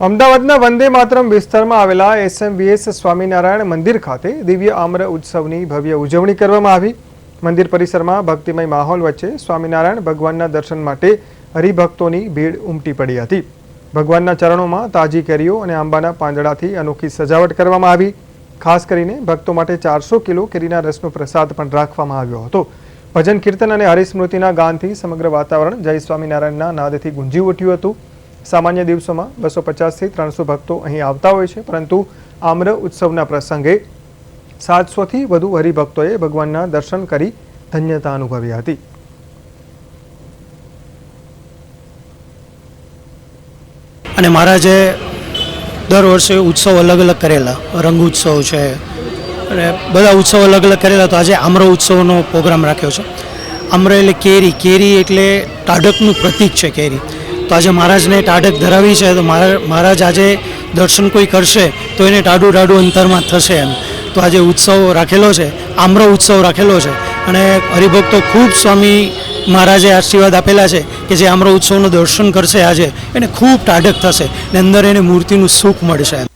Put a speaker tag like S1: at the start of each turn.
S1: અમદાવાદના વંદે માતરમ વિસ્તારમાં આવેલા એસએમવીએસ સ્વામિનારાયણ મંદિર ખાતે દિવ્ય આમ્ર ઉત્સવની ભવ્ય ઉજવણી કરવામાં આવી। મંદિર પરિસરમાં ભક્તિમય માહોલ વચ્ચે સ્વામિનારાયણ ભગવાનના દર્શન માટે હરિભક્તોની ભીડ ઉમટી પડી હતી। ભગવાનના ચરણોમાં તાજી કેરીઓ અને આંબાના પાંદડાથી અનોખી સજાવટ કરવામાં આવી। ખાસ કરીને ભક્તો માટે 400 કિલો કેરીના રસનો પ્રસાદ પણ રાખવામાં આવ્યો હતો। ભજન કીર્તન અને હરિસ્મૃતિના ગાનથી સમગ્ર વાતાવરણ જય સ્વામિનારાયણના નાદથી ગુંજી ઉઠ્યું હતું। सामान्य दिवसों में 250 થી 300 भक्तों અહીં આવતા હોય છે, પરંતુ આમ્ર ઉત્સવના પ્રસંગે 700 થી વધુ હરિભક્તોએ ભગવાનના દર્શન કરી ધન્યતા અનુભવી હતી।
S2: અને મહારાજે દર વર્ષે ઉત્સવ અલગ અલગ કરેલા, રંગ ઉત્સવ છે અને બધા ઉત્સવ અલગ અલગ કરેલા, તો આજે આમ્ર ઉત્સવનો પ્રોગ્રામ રાખ્યો છે। આમ્ર એટલે કેરી, કેરી એટલે ટાઢકનું પ્રતીક છે કેરી। तो आज महाराज ने टाढ़क धरावी है, तो महाराज आज दर्शन कोई करशे तो एने टाढ़ू टाढ़ू अंतर में थशे एम। तो आज उत्सव राखेलो है, आम्र उत्सव राखेलो है अने हरिभक्तो खूब स्वामी महाराजे आशीर्वाद आपेला है कि जे आम्र उत्सवનું દર્શન કરશે આજે એને ખૂબ ટાઢક થશે ને અંદર એને મૂર્તિનું સુખ મળશે।